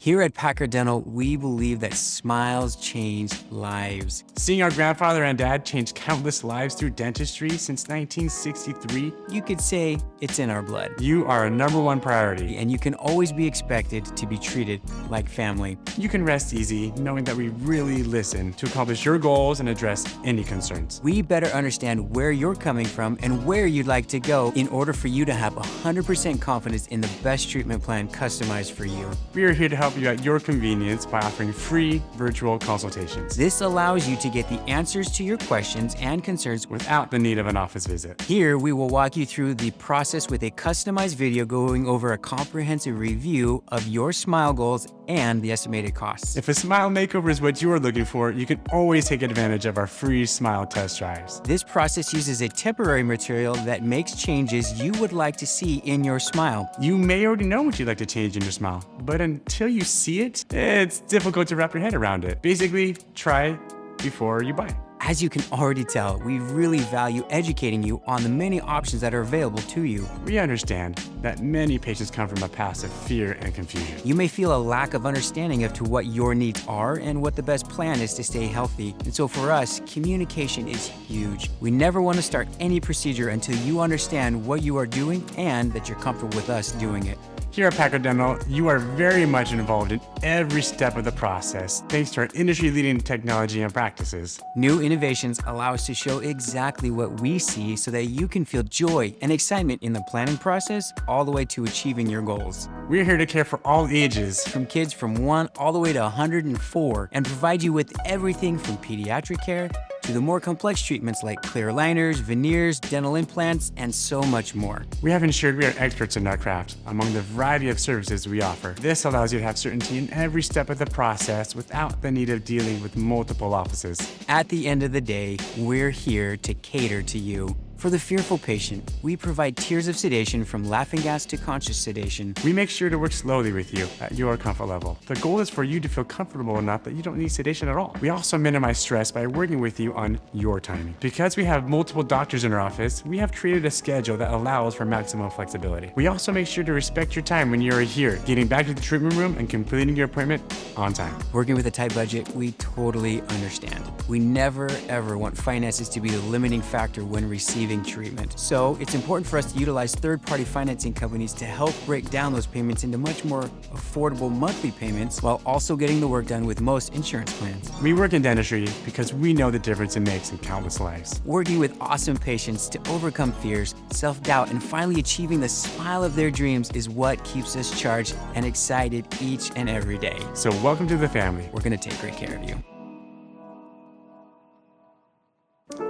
Here at Packard Dental, we believe that smiles change lives. Seeing our grandfather and dad change countless lives through dentistry since 1963, You could say it's in our blood. you are our #1 priority. And you can always be expected to be treated like family. You can rest easy knowing that we really listen to accomplish your goals and address any concerns. We better understand where you're coming from and where you'd like to go in order for you to have 100% confidence in the best treatment plan customized for you. We are here to help you at your convenience by offering free virtual consultations This allows you to get the answers to your questions and concerns. without the need of an office visit. Here, we will walk you through the process with a customized video going over a comprehensive review of your smile goals and the estimated costs. If a smile makeover is what you are looking for, you can always take advantage of our free smile test drives. This process uses a temporary material that makes changes you would like to see in your smile. You may already know what you'd like to change in your smile, but until you see it, it's difficult to wrap your head around it. Basically, try before you buy. As you can already tell, we really value educating you on the many options that are available to you. We understand that many patients come from a past of fear and confusion. You may feel a lack of understanding of to what your needs are and what the best plan is to stay healthy. And so for us, communication is huge. We never want to start any procedure until you understand what you are doing and that you're comfortable with us doing it. Here at Packard Dental, you are very much involved in every step of the process, thanks to our industry-leading technology and practices. New innovations allow us to show exactly what we see so that you can feel joy and excitement in the planning process all the way to achieving your goals. We're here to care for all ages. From kids from 1 all the way to 104 and provide you with everything from pediatric care to the more complex treatments like clear aligners, veneers, dental implants, and so much more. We have ensured we are experts in our craft among the variety of services we offer. This allows you to have certainty in every step of the process without the need of dealing with multiple offices. At the end of the day, we're here to cater to you. For the fearful patient, we provide tiers of sedation from laughing gas to conscious sedation. We make sure to work slowly with you at your comfort level. The goal is for you to feel comfortable enough that you don't need sedation at all. We also minimize stress by working with you on your timing. Because we have multiple doctors in our office, we have created a schedule that allows for maximum flexibility. We also make sure to respect your time when you're here, getting back to the treatment room and completing your appointment on time. Working with a tight budget, we totally understand. We never ever want finances to be the limiting factor when receiving treatment. So it's important for us to utilize third-party financing companies to help break down those payments into much more affordable monthly payments while also getting the work done with most insurance plans. We work in dentistry because we know the difference it makes in countless lives. Working with awesome patients to overcome fears, self-doubt, and finally achieving the smile of their dreams is what keeps us charged and excited each and every day. So welcome to the family. We're going to take great care of you.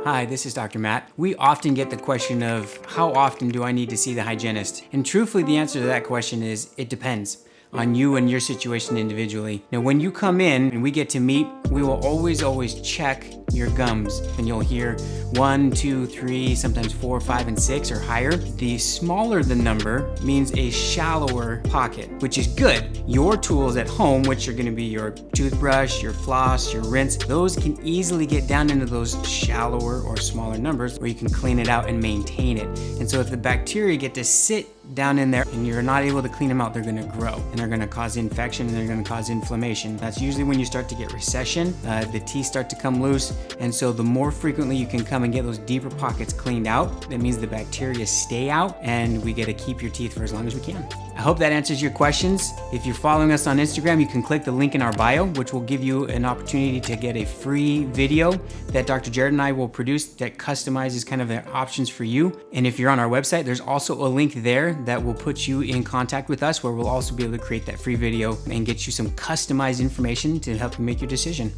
Hi, this is Dr. Matt. We often get the question of how often do I need to see the hygienist? And truthfully, the answer to that question is it depends on you and your situation individually. Now, when you come in and we get to meet, we will always check your gums, and you'll hear 1, 2, 3, sometimes 4, 5, and 6 or higher. The smaller the number means a shallower pocket, which is good. Your tools at home, which are gonna be your toothbrush, your floss, your rinse, those can easily get down into those shallower or smaller numbers where you can clean it out and maintain it. And so if the bacteria get to sit down in there and you're not able to clean them out, they're gonna grow and they're gonna cause infection and they're gonna cause inflammation. That's usually when you start to get recession, the teeth start to come loose. And so the more frequently you can come and get those deeper pockets cleaned out, that means the bacteria stay out and we get to keep your teeth for as long as we can. I hope that answers your questions. If you're following us on Instagram, you can click the link in our bio, which will give you an opportunity to get a free video that Dr. Jared and I will produce that customizes kind of the options for you. And if you're on our website, there's also a link there that will put you in contact with us where we'll also be able to create that free video and get you some customized information to help you make your decision.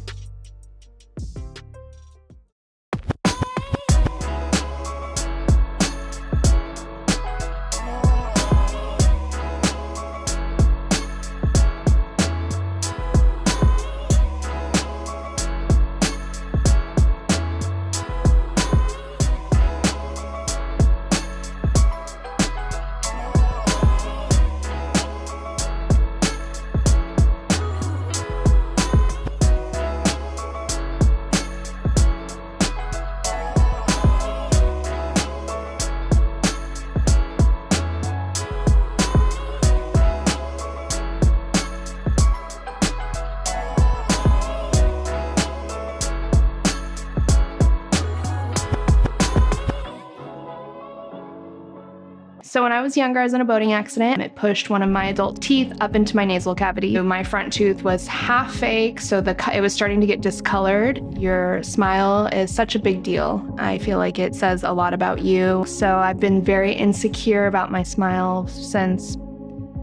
So when I was younger, I was in a boating accident. It pushed one of my adult teeth up into my nasal cavity. My front tooth was half fake, so it was starting to get discolored. Your smile is such a big deal. I feel like it says a lot about you. So I've been very insecure about my smile since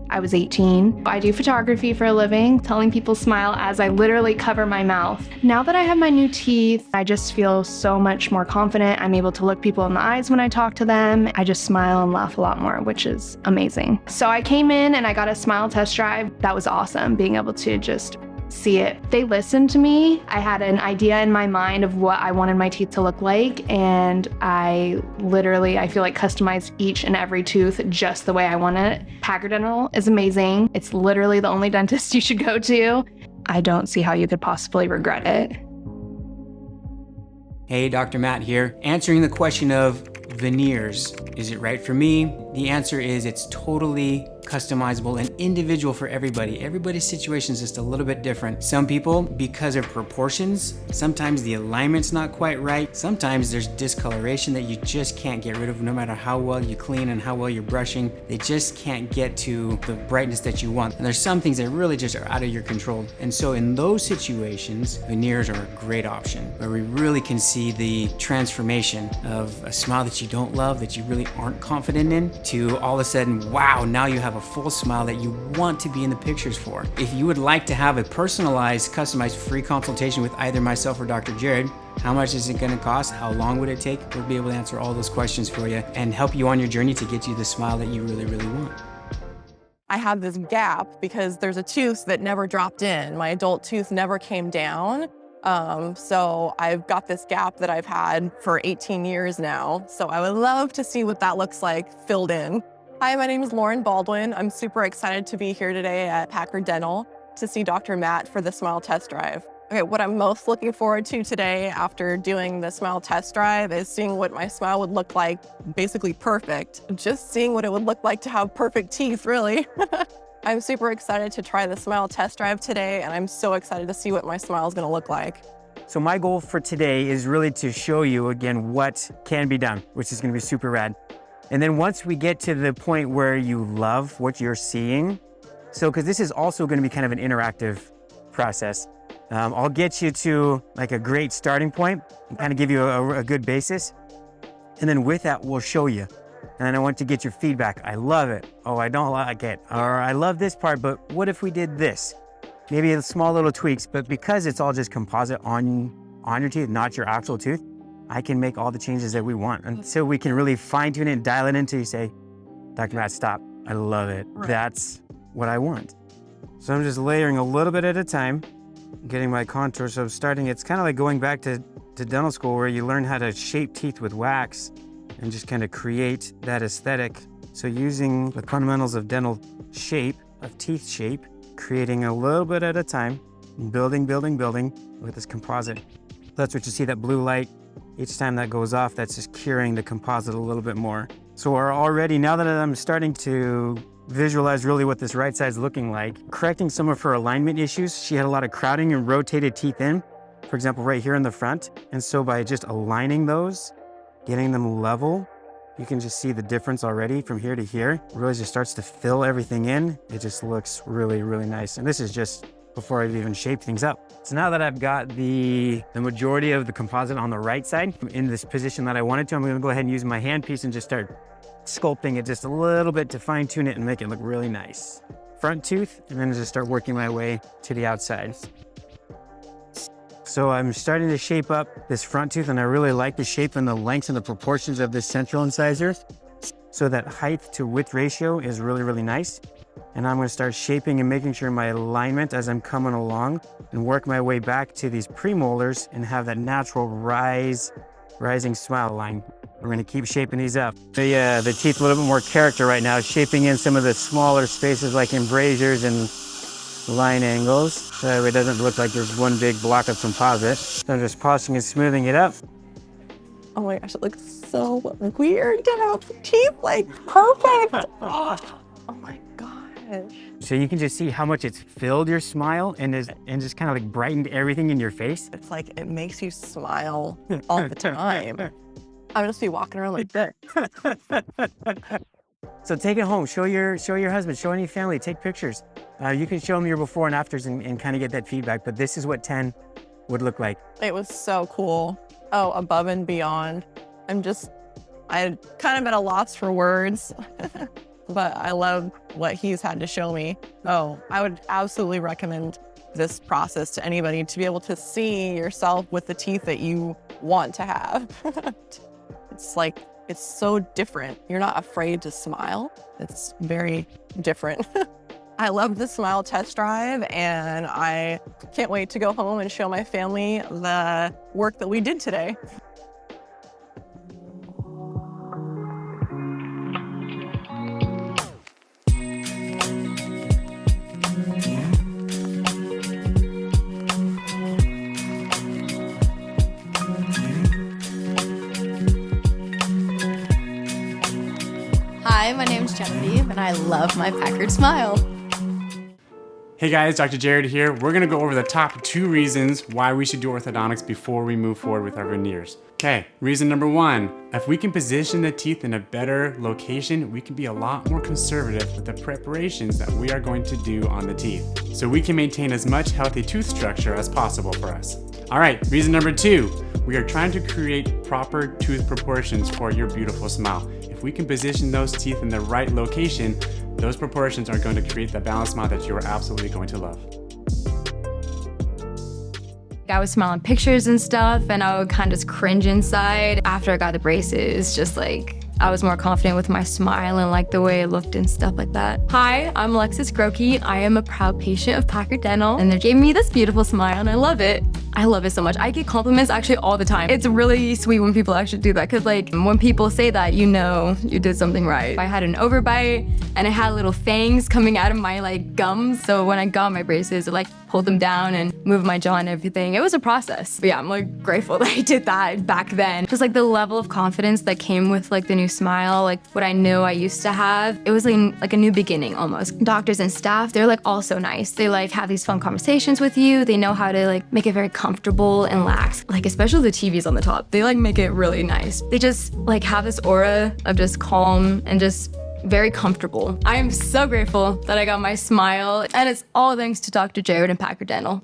I was 18. I do photography for a living, telling people smile as I literally cover my mouth. Now that I have my new teeth, I just feel so much more confident. I'm able to look people in the eyes when I talk to them. I just smile and laugh a lot more, which is amazing. So I came in and I got a smile test drive. That was awesome, being able to just see it. They listened to me. I had an idea in my mind of what I wanted my teeth to look like, and I feel like customized each and every tooth just the way I want it. Packard Dental is amazing. It's literally the only dentist you should go to. I don't see how you could possibly regret it. Hey, Dr. Matt here, answering the question of veneers. Is it right for me? The answer is it's totally customizable and individual for everybody. Everybody's situation is just a little bit different. Some people, because of proportions, sometimes the alignment's not quite right. Sometimes there's discoloration that you just can't get rid of no matter how well you clean and how well you're brushing. They just can't get to the brightness that you want. And there's some things that really just are out of your control. And so in those situations, veneers are a great option where we really can see the transformation of a smile that you don't love, that you really aren't confident in, to all of a sudden, wow, now you have a full smile that you want to be in the pictures for. If you would like to have a personalized, customized free consultation with either myself or Dr. Jared, how much is it going to cost? How long would it take? We'll be able to answer all those questions for you and help you on your journey to get you the smile that you really, really want. I have this gap because there's a tooth that never dropped in. My adult tooth never came down. So I've got this gap that I've had for 18 years now. So I would love to see what that looks like filled in. Hi, my name is Lauren Baldwin. I'm super excited to be here today at Packard Dental to see Dr. Matt for the smile test drive. Okay, what I'm most looking forward to today after doing the smile test drive is seeing what my smile would look like, basically perfect. Just seeing what it would look like to have perfect teeth, really. I'm super excited to try the smile test drive today, and I'm so excited to see what my smile is gonna look like. So my goal for today is really to show you again what can be done, which is gonna be super rad. And then once we get to the point where you love what you're seeing, because this is also gonna be kind of an interactive process, I'll get you to like a great starting point and kind of give you a good basis. And then with that, we'll show you. And then I want to get your feedback. I love it. Oh, I don't like it. Or I love this part, but what if we did this? Maybe small little tweaks, but because it's all just composite on your teeth, not your actual tooth, I can make all the changes that we want. And so we can really fine tune it and dial it until you say, Dr. Matt, stop. I love it. Right. That's what I want. So I'm just layering a little bit at a time, getting my contour. So I'm starting, it's kind of like going back to dental school where you learn how to shape teeth with wax and just kind of create that aesthetic. So using the fundamentals of dental shape, of teeth shape, creating a little bit at a time, building with this composite. That's what you see, that blue light. Each time that goes off, that's just curing the composite a little bit more. So we're already, now that I'm starting to visualize really what this right side's looking like, correcting some of her alignment issues. She had a lot of crowding and rotated teeth in, for example, right here in the front. And so by just aligning those, getting them level, you can just see the difference already from here to here. It really just starts to fill everything in. It just looks really, really nice. And this is just before I've even shaped things up. So now that I've got the majority of the composite on the right side in this position that I wanted to, I'm gonna go ahead and use my handpiece and just start sculpting it just a little bit to fine tune it and make it look really nice. Front tooth, and then just start working my way to the outside. So I'm starting to shape up this front tooth, and I really like the shape and the lengths and the proportions of this central incisor. So that height to width ratio is really, really nice. And I'm gonna start shaping and making sure my alignment as I'm coming along and work my way back to these premolars and have that natural rising smile line. We're gonna keep shaping these up. The teeth a little bit more character right now, shaping in some of the smaller spaces like embrasures and line angles, so it doesn't look like there's one big block of composite. So I'm just polishing and smoothing it up. Oh my gosh, it looks so weird to have teeth like perfect. Oh my gosh. So you can just see how much it's filled your smile and just kind of like brightened everything in your face. It's like, it makes you smile all the time. I'll just be walking around like this. So take it home, show your husband, show any family, take pictures. You can show them your before and afters and kind of get that feedback, but this is what 10 would look like. It was so cool. Oh, above and beyond. I kind of at a loss for words, but I love what he's had to show me. Oh, I would absolutely recommend this process to anybody, to be able to see yourself with the teeth that you want to have. It's so different. You're not afraid to smile. It's very different. I love the smile test drive, and I can't wait to go home and show my family the work that we did today. Hi, my name's Genevieve, and I love my Packard smile. Hey guys, Dr. Jared here. We're gonna go over the top 2 reasons why we should do orthodontics before we move forward with our veneers. Okay, reason number 1, if we can position the teeth in a better location, we can be a lot more conservative with the preparations that we are going to do on the teeth, so we can maintain as much healthy tooth structure as possible for us. All right, reason number 2, we are trying to create proper tooth proportions for your beautiful smile. If we can position those teeth in the right location, those proportions are going to create the balanced smile that you are absolutely going to love. I was smiling pictures and stuff, and I would kind of just cringe inside. After I got the braces, just like, I was more confident with my smile and like the way it looked and stuff like that. Hi, I'm Alexis Grokey. I am a proud patient of Packard Dental, and they gave me this beautiful smile, and I love it. I love it so much. I get compliments actually all the time. It's really sweet when people actually do that, because like when people say that, you know you did something right. I had an overbite and I had little fangs coming out of my like gums. So when I got my braces, it like pulled them down and moved my jaw and everything. It was a process. But yeah, I'm like grateful that I did that back then. Just like the level of confidence that came with like the new smile, like what I knew I used to have, it was like a new beginning almost. Doctors and staff, they're like all so nice. They like have these fun conversations with you. They know how to like make it very comfortable and lax. Like especially the TVs on the top, they like make it really nice. They just like have this aura of just calm and just very comfortable. I am so grateful that I got my smile, and it's all thanks to Dr. Jared and Packard Dental.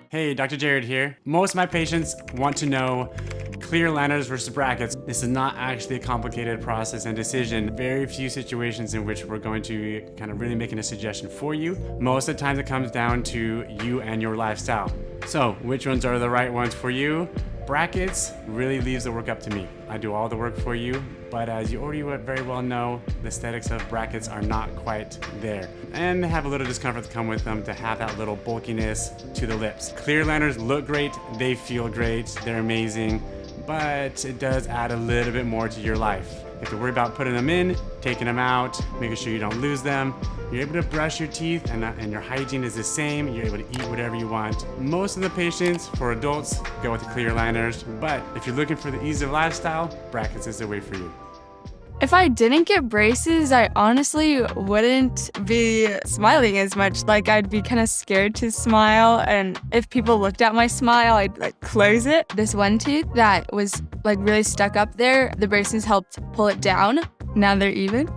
Hey, Dr. Jared here. Most of my patients want to know clear aligners versus brackets. This is not actually a complicated process and decision. Very few situations in which we're going to kind of really making a suggestion for you. Most of the time it comes down to you and your lifestyle. So which ones are the right ones for you? Brackets really leaves the work up to me. I do all the work for you, but as you already very well know, the aesthetics of brackets are not quite there. And they have a little discomfort to come with them to have that little bulkiness to the lips. Clear aligners look great, they feel great, they're amazing, but it does add a little bit more to your life. You have to worry about putting them in, taking them out, making sure you don't lose them. You're able to brush your teeth and your hygiene is the same. You're able to eat whatever you want. Most of the patients, for adults, go with the clear aligners, but if you're looking for the ease of lifestyle, brackets is the way for you. If I didn't get braces, I honestly wouldn't be smiling as much. Like, I'd be kind of scared to smile, and if people looked at my smile, I'd like close it. This one tooth that was like really stuck up there, the braces helped pull it down. Now they're even.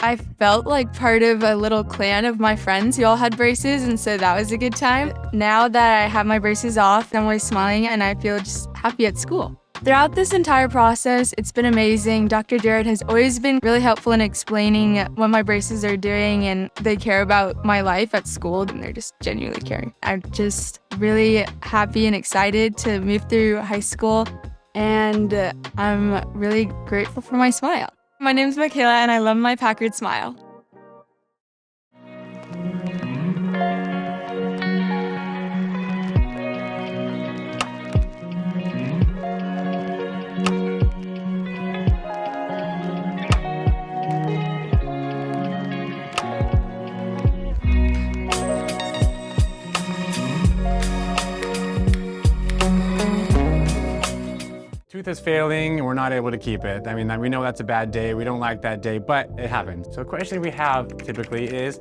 I felt like part of a little clan of my friends who all had braces, and so that was a good time. Now that I have my braces off, I'm always smiling and I feel just happy at school. Throughout this entire process, it's been amazing. Dr. Jared has always been really helpful in explaining what my braces are doing, and they care about my life at school, and they're just genuinely caring. I'm just really happy and excited to move through high school, and I'm really grateful for my smile. My name's Michaela, and I love my Packard smile. tooth is failing and we're not able to keep it. I mean, we know that's a bad day. We don't like that day, but it happens. So the question we have typically is,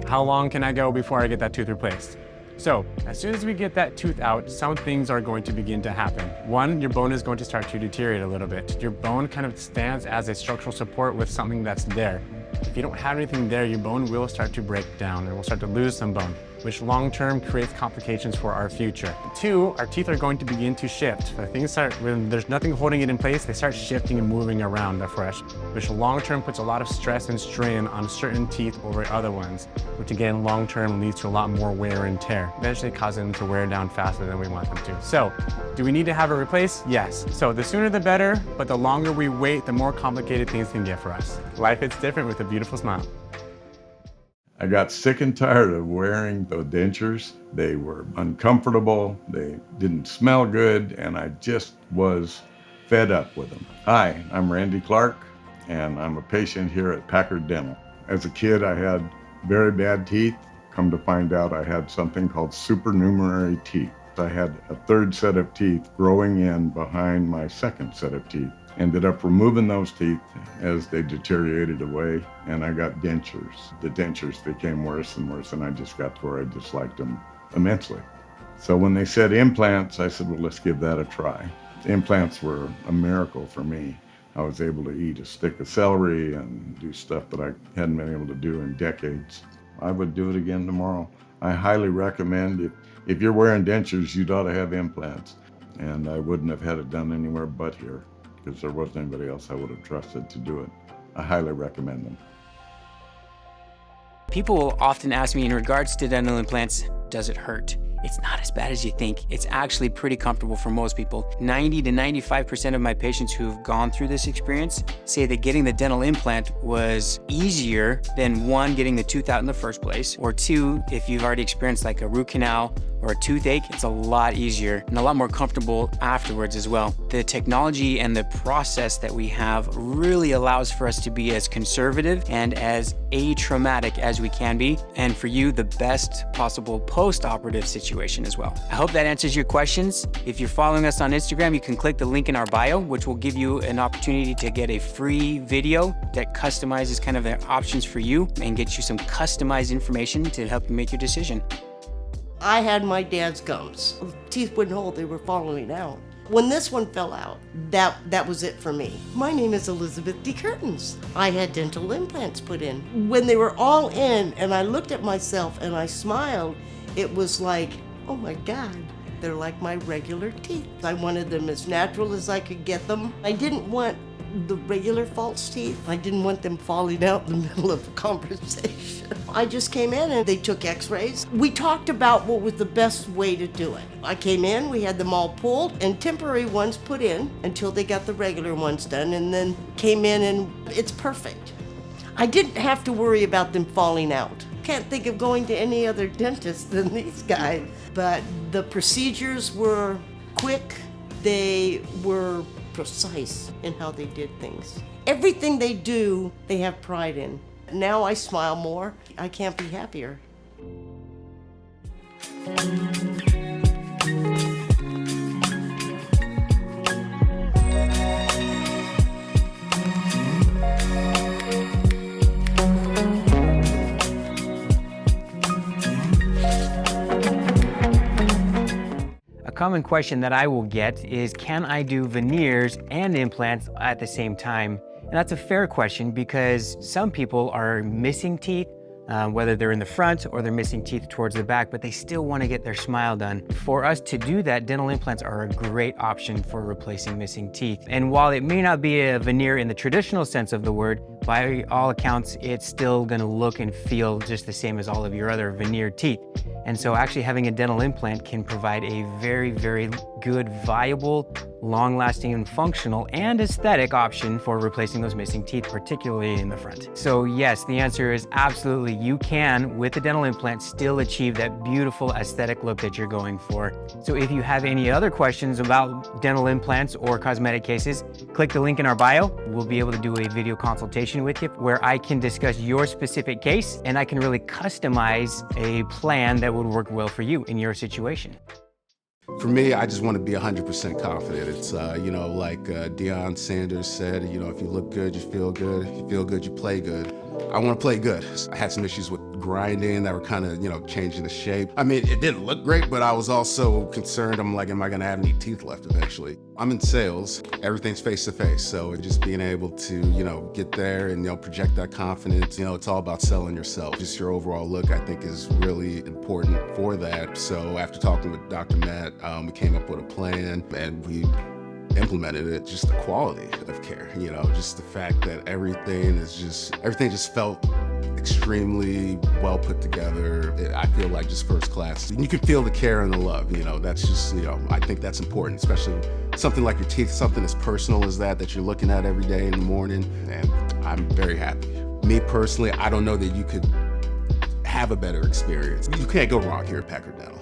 how long can I go before I get that tooth replaced? So as soon as we get that tooth out, some things are going to begin to happen. One, your bone is going to start to deteriorate a little bit. Your bone kind of stands as a structural support with something that's there. If you don't have anything there, your bone will start to break down and we'll start to lose some bone, which long-term creates complications for our future. Two, our teeth are going to begin to shift. When there's nothing holding it in place, they start shifting and moving around afresh, which long-term puts a lot of stress and strain on certain teeth over other ones, which again, long-term leads to a lot more wear and tear, eventually causing them to wear down faster than we want them to. So, do we need to have it replaced? Yes. So the sooner the better, but the longer we wait, the more complicated things can get for us. Life is different with a beautiful smile. I got sick and tired of wearing the dentures. They were uncomfortable, they didn't smell good, and I just was fed up with them. Hi, I'm Randy Clark, and I'm a patient here at Packard Dental. As a kid, I had very bad teeth. Come to find out, I had something called supernumerary teeth. I had a third set of teeth growing in behind my second set of teeth. Ended up removing those teeth as they deteriorated away, and I got dentures. The dentures became worse and worse, and I just got to where I disliked them immensely. So when they said implants, I said, well, let's give that a try. Implants were a miracle for me. I was able to eat a stick of celery and do stuff that I hadn't been able to do in decades. I would do it again tomorrow. I highly recommend if you're wearing dentures, you'd ought to have implants. And I wouldn't have had it done anywhere but here, because there wasn't anybody else I would have trusted to do it. I highly recommend them. People will often ask me in regards to dental implants, does it hurt? It's not as bad as you think. It's actually pretty comfortable for most people. 90 to 95% of my patients who've gone through this experience say that getting the dental implant was easier than one, getting the tooth out in the first place, or two, if you've already experienced like a root canal or a toothache, it's a lot easier and a lot more comfortable afterwards as well. The technology and the process that we have really allows for us to be as conservative and as atraumatic as we can be, and for you, the best possible post-operative situation as well. I hope that answers your questions. If you're following us on Instagram, you can click the link in our bio, which will give you an opportunity to get a free video that customizes kind of the options for you and gets you some customized information to help you make your decision. I had my dad's gums. Teeth wouldn't hold, they were falling out. When this one fell out, that was it for me. My name is Elizabeth D. Curtins. I had dental implants put in. When they were all in and I looked at myself and I smiled, it was like, oh my God, they're like my regular teeth. I wanted them as natural as I could get them. I didn't want the regular false teeth. I didn't want them falling out in the middle of a conversation. I just came in and they took x-rays. We talked about what was the best way to do it. I came in, we had them all pulled and temporary ones put in until they got the regular ones done, and then came in and it's perfect. I didn't have to worry about them falling out. Can't think of going to any other dentist than these guys. But the procedures were quick, they were precise in how they did things. Everything they do, they have pride in. Now I smile more. I can't be happier. A common question that I will get is, can I do veneers and implants at the same time? And that's a fair question because some people are missing teeth, whether they're in the front or they're missing teeth towards the back, but they still want to get their smile done. For us to do that, dental implants are a great option for replacing missing teeth. And while it may not be a veneer in the traditional sense of the word, by all accounts, it's still going to look and feel just the same as all of your other veneered teeth. And so actually having a dental implant can provide a very, very good, viable, long-lasting and functional and aesthetic option for replacing those missing teeth, particularly in the front. So yes, the answer is absolutely, you can, with the dental implant, still achieve that beautiful aesthetic look that you're going for. So if you have any other questions about dental implants or cosmetic cases, click the link in our bio. We'll be able to do a video consultation with you where I can discuss your specific case and I can really customize a plan that would work well for you in your situation. For me, I just want to be 100% confident. It's, like Deion Sanders said, if you look good, you feel good. If you feel good, you play good. I want to play good. I had some issues with grinding that were kind of, changing the shape. I mean, it didn't look great, but I was also concerned. I'm like, am I going to have any teeth left eventually? I'm in sales. Everything's face to face. So just being able to, get there and, project that confidence, it's all about selling yourself. Just your overall look, I think, is really important for that. So after talking with Dr. Matt, we came up with a plan and we implemented it. Just the quality of care, just the fact that everything just felt extremely well put together. I feel like just first class. And you can feel the care and the love, that's just, I think that's important, especially something like your teeth, something as personal as that you're looking at every day in the morning. And I'm very happy. Me personally, I don't know that you could have a better experience. You can't go wrong here at Packard Dental.